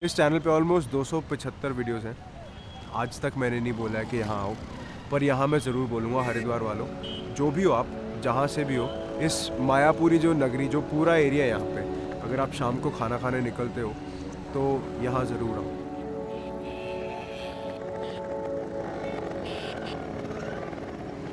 इस चैनल पे almost 275 videos हैं। आज तक मैंने नहीं बोला है कि यहाँ आओ, पर यहाँ मैं ज़रूर बोलूँगा हरिद्वार वालों, जो भी हो आप, जहाँ से भी हो, इस मायापुरी जो नगरी, जो पूरा एरिया है यहाँ पे, अगर आप शाम को खाना खाने निकलते हो तो यहाँ ज़रूर आओ।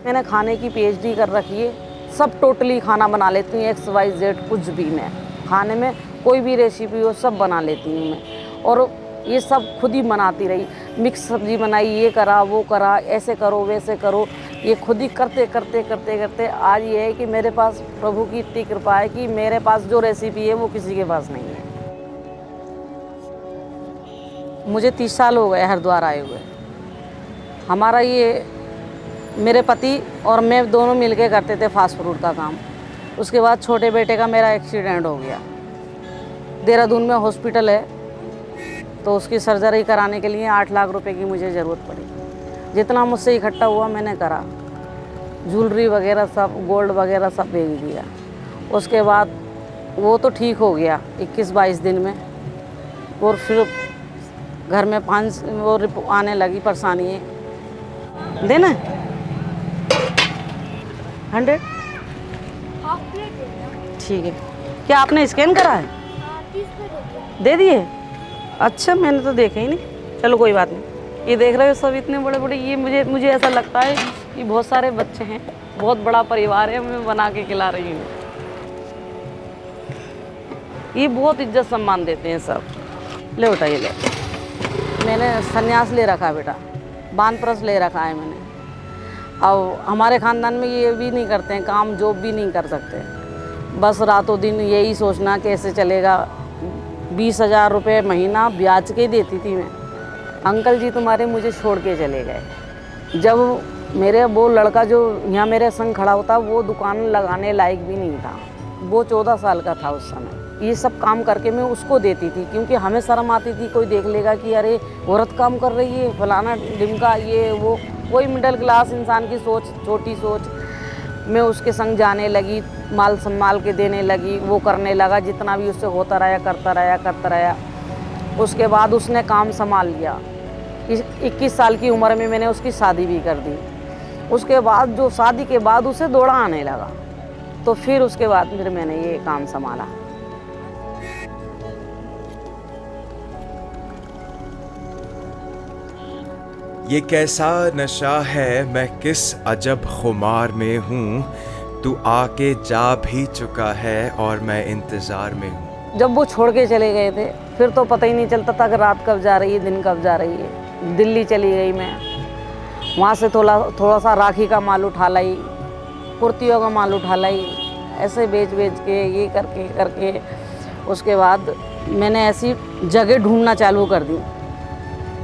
मैंने खाने की पीएचडी कर रखी है, सब टोटली खाना बना लेती हूँ, XYZ कुछ भी। मैं खाने में कोई भी रेसिपी हो सब बना लेती हूँ मैं, और ये सब खुद ही बनाती रही। मिक्स सब्जी बनाई, ये करा वो करा, ऐसे करो वैसे करो, ये खुद ही करते करते करते करते आज ये है कि मेरे पास प्रभु की इतनी कृपा है कि मेरे पास जो रेसिपी है वो किसी के पास नहीं है। मुझे 30 साल हो गए हरिद्वार आए हुए। हमारा ये मेरे पति और मैं दोनों मिलके करते थे फास्ट फूड का काम। उसके बाद छोटे बेटे का मेरा एक्सीडेंट हो गया। देहरादून में हॉस्पिटल है, तो उसकी सर्जरी कराने के लिए 8 लाख रुपए की मुझे ज़रूरत पड़ी। जितना मुझसे इकट्ठा हुआ मैंने करा, ज्वेलरी वगैरह सब, गोल्ड वगैरह सब बेच दिया। उसके बाद वो तो ठीक हो गया 21-22 दिन में, और फिर घर में 5 वो आने लगी परेशानी है। देना 100 ठीक है। क्या आपने स्कैन करा है? दे दिए? अच्छा, मैंने तो देखे ही नहीं। चलो कोई बात नहीं। ये देख रहे हो सब इतने बड़े बड़े, ये मुझे ऐसा लगता है कि बहुत सारे बच्चे हैं, बहुत बड़ा परिवार है, मैं बना के खिला रही हूँ। ये बहुत इज्जत सम्मान देते हैं सब। ले बेटा, ये ले। मैंने संन्यास ले रखा है बेटा, वानप्रस्थ ले रखा है मैंने। अब हमारे ख़ानदान में ये भी नहीं करते हैं, काम जॉब भी नहीं कर सकते, बस रातों दिन यही सोचना कैसे चलेगा। 20,000 रुपये महीना ब्याज के देती थी मैं। अंकल जी तुम्हारे मुझे छोड़ के चले गए। जब मेरे वो लड़का जो यहाँ मेरे संग खड़ा होता, वो दुकान लगाने लायक भी नहीं था। वो 14 साल का था उस समय। ये सब काम करके मैं उसको देती थी, क्योंकि हमें शर्म आती थी, कोई देख लेगा कि अरे औरत काम कर रही है, फलाना डिमका, ये वो। वही मिडिल क्लास इंसान की सोच, छोटी सोच। मैं उसके संग जाने लगी, माल संभाल के देने लगी, वो करने लगा, जितना भी उससे होता रहा, करता रहा। उसके बाद उसने काम संभाल लिया। 21 साल की उम्र में मैंने उसकी शादी भी कर दी। उसके बाद जो शादी के बाद उसे दौड़ा आने लगा, तो फिर उसके बाद फिर मैंने ये काम संभाला। ये कैसा नशा है, मैं किस अजब खुमार में हूँ, तू आके जा भी चुका है और मैं इंतज़ार में हूँ। जब वो छोड़ के चले गए थे, फिर तो पता ही नहीं चलता था कि रात कब जा रही है, दिन कब जा रही है। दिल्ली चली गई मैं, वहाँ से थोड़ा सा राखी का माल उठा लाई, कुर्तियों का माल उठा लाई, ऐसे बेच के ये करके उसके बाद मैंने ऐसी जगह ढूंढना चालू कर दी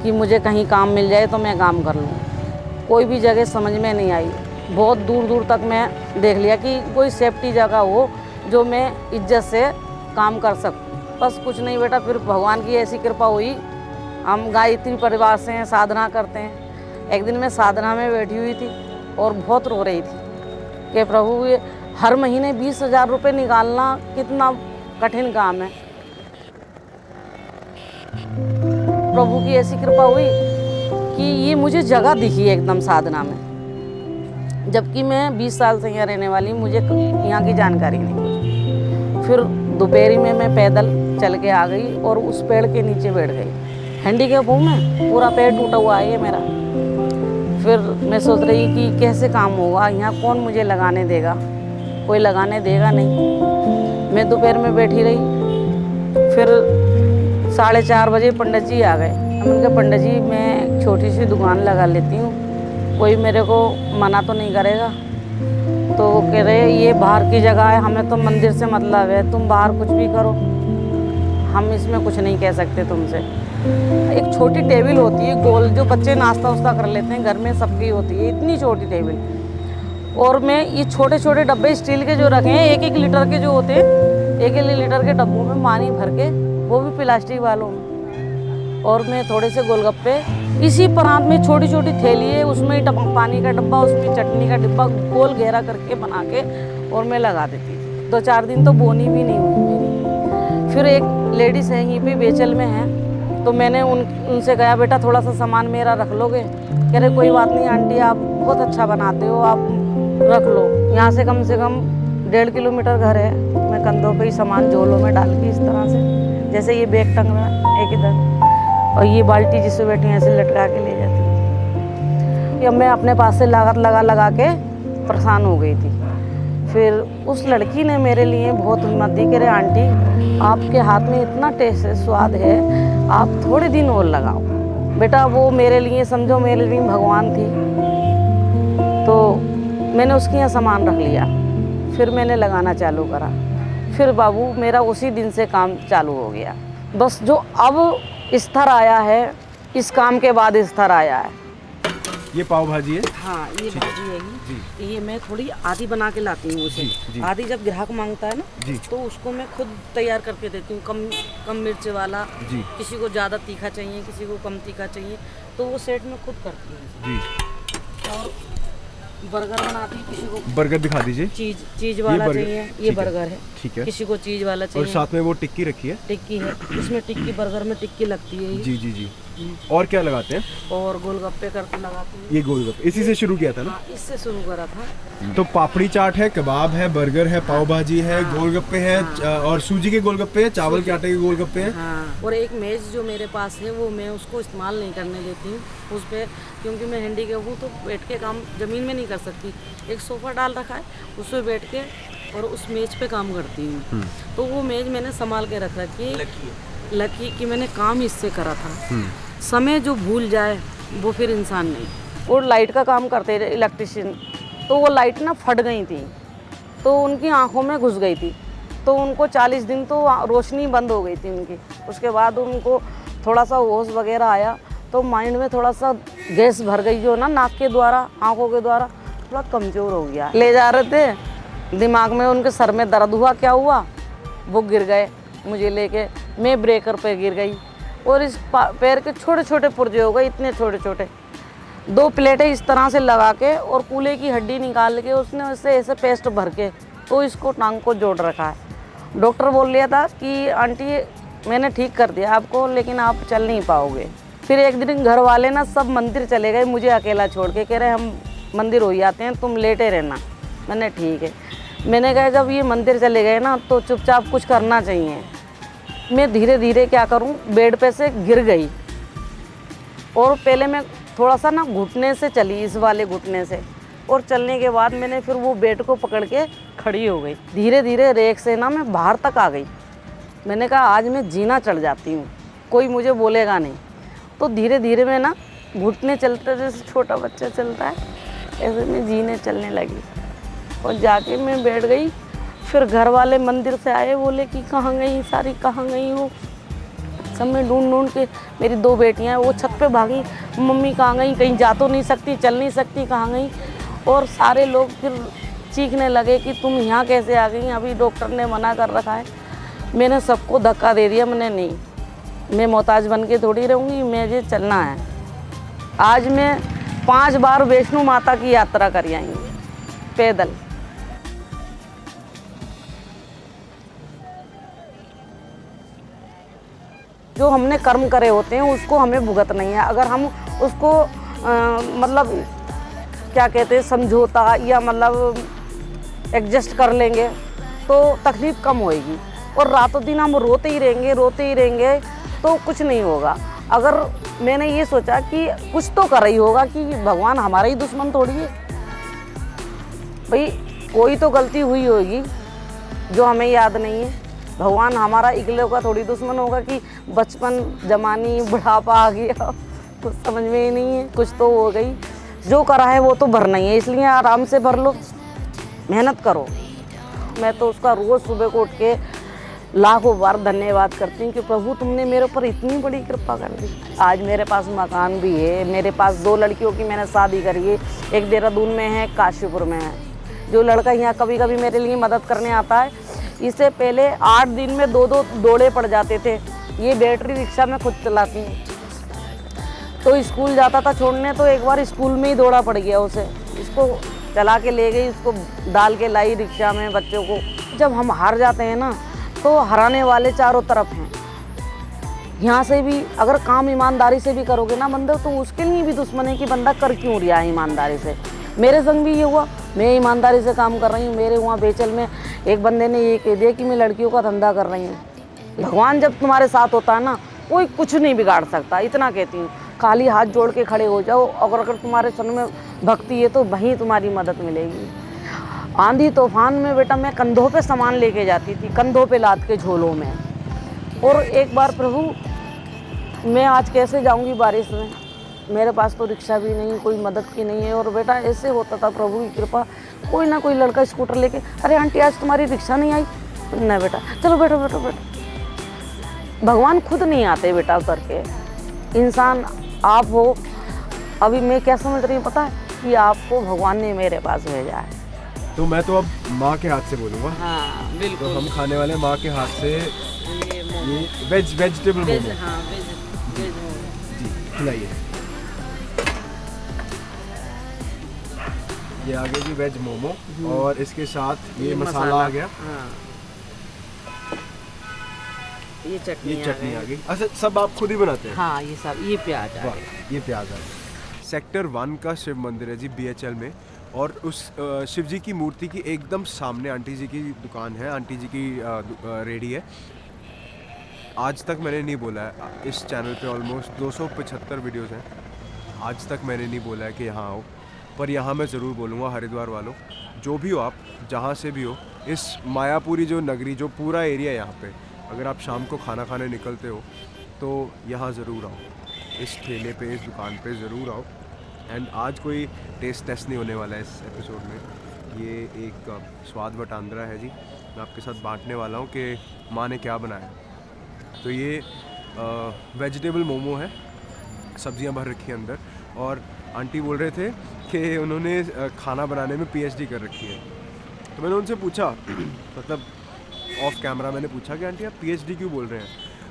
कि मुझे कहीं काम मिल जाए तो मैं काम कर लूँ। कोई भी जगह समझ में नहीं आई। बहुत दूर दूर तक मैं देख लिया कि कोई सेफ्टी जगह हो जो मैं इज्जत से काम कर सकूँ। बस कुछ नहीं बेटा, फिर भगवान की ऐसी कृपा हुई। हम गायत्री परिवार से हैं, साधना करते हैं। एक दिन मैं साधना में बैठी हुई थी और बहुत रो रही थी कि प्रभु, ये हर महीने 20,000 रुपये निकालना कितना कठिन काम है। प्रभु की ऐसी कृपा हुई कि ये मुझे जगह दिखी एकदम साधना में, जबकि मैं 20 साल से यहाँ रहने वाली, मुझे यहाँ की जानकारी नहीं। फिर दोपहरी में मैं पैदल चल के आ गई और उस पेड़ के नीचे बैठ गई। हैंडीकैप हूँ मैं, पूरा पैर टूटा हुआ है ये मेरा। फिर मैं सोच रही कि कैसे काम होगा यहाँ, कौन मुझे लगाने देगा, कोई लगाने देगा नहीं। मैं दोपहर में बैठी रही। फिर 4:30 बजे पंडित जी आ गए। हमने कहा पंडित जी, मैं छोटी सी दुकान लगा लेती हूँ, कोई मेरे को मना तो नहीं करेगा? तो वो कह रहे ये बाहर की जगह है, हमें तो मंदिर से मतलब है, तुम बाहर कुछ भी करो, हम इसमें कुछ नहीं कह सकते तुमसे। एक छोटी टेबल होती है गोल, जो बच्चे नाश्ता वास्ता कर लेते हैं, घर में सबकी होती है, इतनी छोटी टेबल। और मैं ये छोटे छोटे डब्बे स्टील के जो रखे हैं, 1-1 लीटर के जो होते हैं, 1-1 लीटर के डब्बों में पानी भर के, वो भी प्लास्टिक वालों में। और मैं थोड़े से गोलगप्पे, इसी परात में छोटी छोटी थैली है, उसमें ही पानी का डब्बा, उसमें चटनी का डिब्बा गोल घेरा करके बना के और मैं लगा देती थी। 2-4 दिन तो बोनी भी नहीं हुई मेरी। फिर एक लेडीज़ है यहीं पे बेचल में है, तो मैंने उनसे कहा बेटा थोड़ा सा सामान मेरा रख लोगे? कह रहे कोई बात नहीं आंटी, आप बहुत अच्छा बनाते हो, आप रख लो। यहाँ से कम 1.5 किलोमीटर घर है। मैं कंधों पे ही सामान झोलों में डाल के इस तरह से, जैसे ये बैग टंग रहा है एक इधर, और ये बाल्टी जिससे बैठी है ऐसे लटका के ले जाती हूँ। अब मैं अपने पास से लागत लगा के परेशान हो गई थी। फिर उस लड़की ने मेरे लिए बहुत हिम्मत दी, कह रहे आंटी आपके हाथ में इतना टेस्ट है, स्वाद है, आप थोड़े दिन और लगाओ। बेटा वो मेरे लिए समझो मेरे लिए भगवान थी। तो मैंने उसके यहाँ सामान रख लिया, फिर मैंने लगाना चालू करा। फिर बाबू मेरा उसी दिन से काम चालू हो गया। बस जो अब स्तर आया है, इस काम के बाद स्तर आया है। ये पाव भाजी है? हाँ ये भाजी है जी। ये मैं थोड़ी आधी बना के लाती हूँ उसे। जी। आधी जब ग्राहक मांगता है ना जी। तो उसको मैं खुद तैयार करके देती हूँ, कम मिर्च वाला। जी। किसी को ज़्यादा तीखा चाहिए, किसी को कम तीखा चाहिए, तो वो सेट में खुद करती हूँ। जी। और बर्गर बनाती हूँ, किसी को बर्गर दिखा दीजिए। चीज वाला चाहिए, ये बर्गर है। ठीक है। किसी को चीज वाला चाहिए। और साथ में वो टिक्की रखी है? टिक्की है, इसमें टिक्की, बर्गर में टिक्की लगती है ये। जी जी जी। और क्या लगाते हैं? और गोलगप्पे करके लगाती हूँ। ये गोलगप्पे इसी से शुरू किया था ना? हाँ, इससे शुरू करा था। तो पापड़ी चाट है, कबाब है, बर्गर है, पाव भाजी है, गोलगप्पे है, और सूजी के गोलगप्पे हैं, चावल के आटे के गोलगप्पे हैं। हाँ, और एक मेज जो मेरे पास है वो मैं उसको इस्तेमाल नहीं करने देती हूँ उस पर, क्योंकि मैं हैंडीकैप हूँ तो बैठ के काम ज़मीन में नहीं कर सकती। एक सोफ़ा डाल रखा है, उस पर बैठ के और उस मेज पे काम करती हूँ। तो वो मेज मैंने संभाल के रख रखी है, लकी कि मैंने काम इससे करा था। समय जो भूल जाए वो फिर इंसान नहीं। वो लाइट का काम करते थे इलेक्ट्रिशियन, तो वो लाइट ना फट गई थी, तो उनकी आंखों में घुस गई थी, तो उनको 40 दिन तो रोशनी बंद हो गई थी उनकी। उसके बाद उनको थोड़ा सा होश वगैरह आया, तो माइंड में थोड़ा सा गैस भर गई जो ना नाक के द्वारा, आंखों के द्वारा, थोड़ा कमज़ोर हो गया। ले जा रहे थे, दिमाग में उनके सर में दर्द हुआ, क्या हुआ, वो गिर गए मुझे लेके। मैं ब्रेकर पे गिर गई और इस पैर के छोटे छोटे पुर्जे हो गए, इतने छोटे छोटे। 2 प्लेटें इस तरह से लगा के और कूले की हड्डी निकाल के उसने उससे ऐसे पेस्ट भर के तो इसको टांग को जोड़ रखा है। डॉक्टर बोल लिया था कि आंटी मैंने ठीक कर दिया आपको, लेकिन आप चल नहीं पाओगे। फिर एक दिन घर वाले ना सब मंदिर चले गए, मुझे अकेला छोड़ के, कह रहे हम मंदिर हो जाते हैं, तुम लेटे रहना। मैंने ठीक है। मैंने कहा जब ये मंदिर चले गए ना तो चुपचाप कुछ करना चाहिए। मैं धीरे धीरे क्या करूं, बेड पे से गिर गई और पहले मैं थोड़ा सा ना घुटने से चली, इस वाले घुटने से, और चलने के बाद मैंने फिर वो बेड को पकड़ के खड़ी हो गई। धीरे धीरे रेक से ना मैं बाहर तक आ गई। मैंने कहा आज मैं जीना चढ़ जाती हूँ, कोई मुझे बोलेगा नहीं। तो धीरे धीरे मैं ना घुटने चलते जैसे छोटा बच्चा चलता है ऐसे मैं जीने चलने लगी और जाके मैं बैठ गई। फिर घर वाले मंदिर से आए, बोले कि कहाँ गई सारी, कहाँ गई हो। सब में ढूंढ ढूंढ के, मेरी 2 बेटियां वो छत पे भागी, मम्मी कहाँ गई, कहीं जा तो नहीं सकती, चल नहीं सकती, कहाँ गई। और सारे लोग फिर चीखने लगे कि तुम यहाँ कैसे आ गई, अभी डॉक्टर ने मना कर रखा है। मैंने सबको धक्का दे दिया, मैंने नहीं, मैं मोहताज बन के थोड़ी रहूँगी, मुझे चलना है। आज मैं 5 बार वैष्णो माता की यात्रा कर आई हूँ पैदल। जो हमने कर्म करे होते हैं उसको हमें भुगत नहीं है। अगर हम उसको मतलब क्या कहते हैं समझौता या मतलब एडजस्ट कर लेंगे तो तकलीफ़ कम होएगी। और रातों दिन हम रोते ही रहेंगे तो कुछ नहीं होगा। अगर मैंने ये सोचा कि कुछ तो कर रही होगा, कि भगवान हमारा ही दुश्मन थोड़ी है भाई, कोई तो गलती हुई होगी जो हमें याद नहीं है। भगवान हमारा इकलौता का थोड़ी दुश्मन होगा कि बचपन जवानी बुढ़ापा आ गया, कुछ समझ में ही नहीं है। कुछ तो हो गई, जो करा है वो तो भरना ही है, इसलिए आराम से भर लो, मेहनत करो। मैं तो उसका रोज़ सुबह को उठ के लाखों बार धन्यवाद करती हूँ कि प्रभु तुमने मेरे ऊपर इतनी बड़ी कृपा कर दी। आज मेरे पास मकान भी है, मेरे पास 2 लड़कियों की मैंने शादी करी है, एक देहरादून में है, काशीपुर में है। जो लड़का यहाँ कभी कभी मेरे लिए मदद करने आता है, इससे पहले 8 दिन में 2-2 दौड़े पड़ जाते थे। ये बैटरी रिक्शा में खुद चलाती हूँ, तो स्कूल जाता था छोड़ने, तो एक बार स्कूल में ही दौड़ा पड़ गया उसे, इसको चला के ले गई, उसको डाल के लाई रिक्शा में बच्चों को। जब हम हार जाते हैं ना तो हराने वाले चारों तरफ हैं, यहाँ से भी अगर काम ईमानदारी से भी करोगे ना बंदे, तो उसके लिए भी दुश्मन है कि बंदा कर क्यों रहा है ईमानदारी से। मेरे संग भी ये हुआ, मैं ईमानदारी से काम कर रही हूँ। मेरे वहाँ बेचल में एक बंदे ने ये कह दिया कि मैं लड़कियों का धंधा कर रही हूँ। भगवान जब तुम्हारे साथ होता है ना, कोई कुछ नहीं बिगाड़ सकता, इतना कहती हूँ। खाली हाथ जोड़ के खड़े हो जाओ, और अगर तुम्हारे मन में भक्ति है तो वहीं तुम्हारी मदद मिलेगी। आंधी तूफान में बेटा मैं कंधों पे सामान लेके जाती थी, कंधों पे लाद के झोलों में। और एक बार प्रभु मैं आज कैसे जाऊंगी बारिश में, मेरे पास तो रिक्शा भी नहीं, कोई मदद की नहीं है। और बेटा ऐसे होता था प्रभु की कृपा, कोई ना कोई लड़का स्कूटर लेके, अरे आंटी आज तुम्हारी रिक्शा नहीं आई, नहीं बेटा चलो बैठो बैठो बैठो। भगवान खुद नहीं आते बेटा उतर के, इंसान आप हो। अभी मैं क्या समझ रही हूँ पता है, कि आपको भगवान ने मेरे पास भेजा है। तो मैं तो अब माँ के हाथ से बोलूँगा। हाँ बिल्कुल। तो हम खाने वाले माँ के हाथ से ये वेजिटेबल मोमो। हाँ वेज मोमो जी खिलाइए। ये आ गया जी वेज मोमो, और इसके साथ ये मसाला आ गया। हाँ। ये चटनी आ गई। अच्छा सब आप खुद ही बनाते हैं? हाँ ये सब, ये प्याज आ वाह, गया। ये प्याज आ गया। सेक्टर 1 का शिव मंदिर है जी BHL में, और उस शिव जी की मूर्ति की एकदम सामने आंटी जी की दुकान है, आंटी जी की रेडी है। आज तक मैंने नहीं बोला है, इस चैनल पे ऑलमोस्ट 275 वीडियोस हैं, आज तक मैंने नहीं बोला है कि यहाँ आओ, पर यहाँ मैं ज़रूर बोलूँगा हरिद्वार वालों, जो भी हो आप, जहाँ से भी हो, इस मायापुरी जो नगरी, जो पूरा एरिया है यहाँ पे, अगर आप शाम को खाना खाने निकलते हो तो यहाँ ज़रूर आओ, इस ठेले पे, इस दुकान पे ज़रूर आओ। एंड आज कोई टेस्ट टेस्ट नहीं होने वाला है इस एपिसोड में, ये एक स्वाद वटांद्रा है जी, मैं आपके साथ बांटने वाला हूँ कि माँ ने क्या बनाया। तो ये वेजिटेबल मोमो है, सब्जियां भर रखी हैं अंदर, और आंटी बोल रहे थे कि उन्होंने खाना बनाने में PhD कर रखी है। तो मैंने उनसे पूछा मतलब ऑफ कैमरा मैंने पूछा कि आंटी आप PhD क्यों बोल रहे हैं?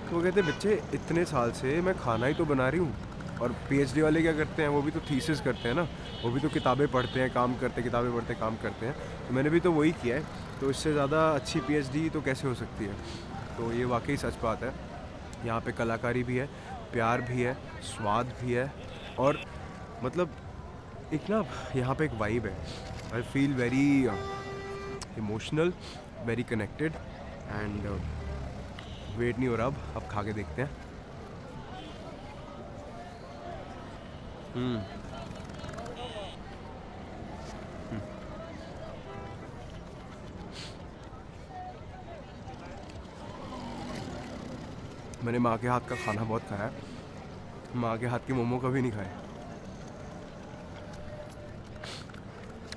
तो वो कहते बच्चे इतने साल से मैं खाना ही तो बना रही हूँ, और PhD वाले क्या करते हैं, वो भी तो थीसिस करते हैं ना, वो भी तो किताबें पढ़ते हैं, काम करते हैं, किताबें पढ़ते हैं, काम करते हैं। तो मैंने भी तो वही किया है, तो इससे ज़्यादा अच्छी PhD तो कैसे हो सकती है? तो ये वाकई सच बात है। यहाँ पे कलाकारी भी है, प्यार भी है, स्वाद भी है, और मतलब एक ना यहाँ पे एक वाइब है। I feel very emotional, very connected, and wait नहीं हो रहा अब खा के देखते हैं। मैंने माँ के हाथ का खाना बहुत खाया है, माँ के हाथ के मोमो कभी नहीं खाए।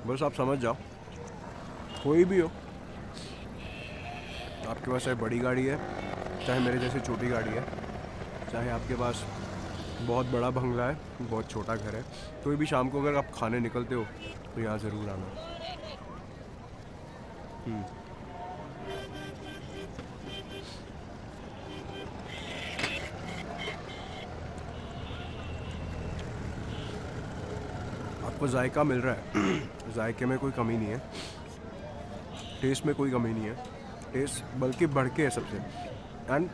बस आप समझ जाओ, कोई भी हो, आपके पास चाहे बड़ी गाड़ी है, चाहे मेरे जैसी छोटी गाड़ी है, चाहे आपके पास बहुत बड़ा बंगला है, बहुत छोटा घर है, कोई भी शाम को अगर आप खाने निकलते हो तो यहाँ ज़रूर आना। आपको जायका मिल रहा है, जायके में कोई कमी नहीं है, टेस्ट में कोई कमी नहीं है, टेस्ट बल्कि बढ़ के है सबसे। एंड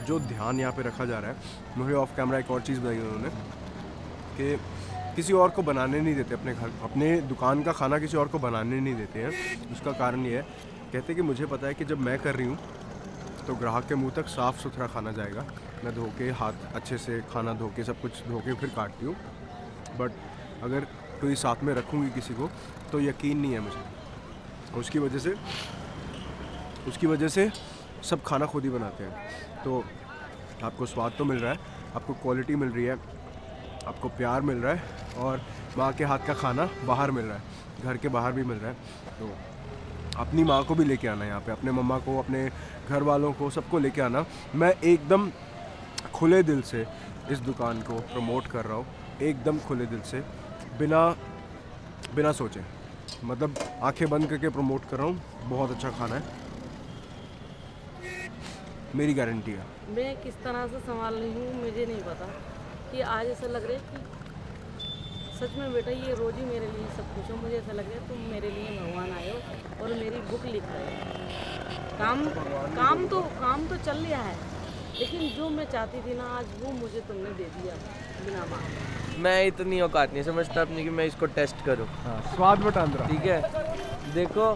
जो ध्यान यहाँ पे रखा जा रहा है, मुझे ऑफ कैमरा एक और चीज़ बताई उन्होंने कि किसी और को बनाने नहीं देते अपने घर, अपने दुकान का खाना किसी और को बनाने नहीं देते हैं। उसका कारण ये है, कहते कि मुझे पता है कि जब मैं कर रही हूँ तो ग्राहक के मुंह तक साफ़ सुथरा खाना जाएगा, मैं धो के हाथ अच्छे से खाना धो के सब कुछ धो के फिर काटती हूँ, बट अगर कोई साथ में रखूँगी किसी को तो यकीन नहीं है मुझे। उसकी वजह से सब खाना खुद ही बनाते हैं। तो आपको स्वाद तो मिल रहा है, आपको क्वालिटी मिल रही है, आपको प्यार मिल रहा है, और माँ के हाथ का खाना बाहर मिल रहा है, घर के बाहर भी मिल रहा है। तो अपनी माँ को भी लेके आना यहाँ पे, अपने मम्मा को, अपने घर वालों को, सबको लेके आना। मैं एकदम खुले दिल से इस दुकान को प्रमोट कर रहा हूँ, एकदम खुले दिल से, बिना सोचे, मतलब आंखें बंद करके प्रमोट कर रहा हूँ। बहुत अच्छा खाना है, मेरी गारंटी है। मैं किस तरह से संभाल रही हूँ मुझे नहीं पता, कि आज ऐसा लग रहा है कि सच में बेटा ये रोज़ ही मेरे लिए सब कुछ हो। मुझे ऐसा लग रहा है तुम मेरे लिए भगवान आए हो और मेरी बुक लिख रहे हो। काम तो चल रहा है, लेकिन जो मैं चाहती थी ना आज वो मुझे तुमने दे दिया बिना मांगे। मैं इतनी औकात नहीं समझता अपनी कि मैं इसको टेस्ट करूं। हाँ, स्वाद बटांद्रा। ठीक है, देखो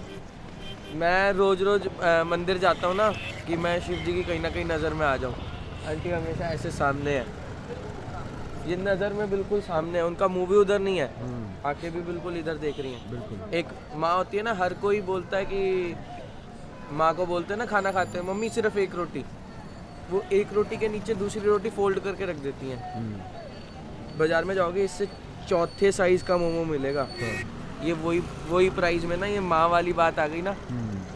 मैं रोज़ रोज़ मंदिर जाता हूँ ना कि मैं शिव जी की कहीं ना कहीं नज़र में आ जाऊँ। आंटी हमेशा ऐसे सामने है, ये नज़र में बिल्कुल सामने है, उनका मुंह भी उधर नहीं है, आंखें भी बिल्कुल इधर देख रही हैं। बिल्कुल। एक माँ होती है ना, हर कोई बोलता है कि माँ को बोलते हैं ना खाना खाते हैं, मम्मी सिर्फ एक रोटी, वो एक रोटी के नीचे दूसरी रोटी फोल्ड करके रख देती हैं। बाजार में जाओगे इससे चौथे साइज़ का मोमो मिलेगा। ये वही प्राइस में ना, ये माँ वाली बात आ गई ना।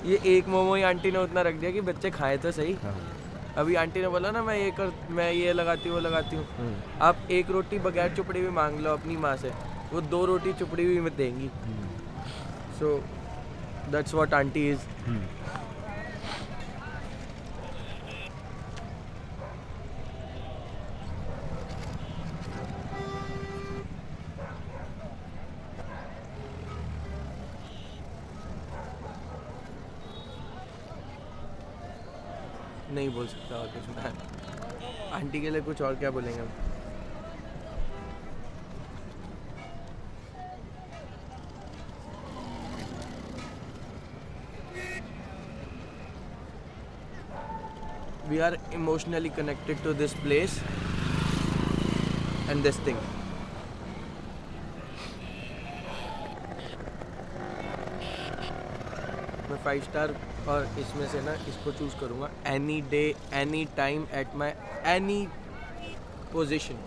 ये एक मोमो ही आंटी ने उतना रख दिया कि बच्चे खाए तो सही। अभी आंटी ने बोला ना मैं ये लगाती हूँ वो लगाती हूँ। आप एक रोटी बगैर चुपड़ी भी मांग लो अपनी माँ से, वो 2 रोटी चुपड़ी भी में देंगी। So that's what aunty is. नहीं बोल सकता और कुछ मैं आंटी के लिए कुछ और क्या बोलेंगे हम। We are emotionally connected to this place and this thing. मैं 5 स्टार और इसमें से ना इसको चूज़ करूँगा any day any time at my any position.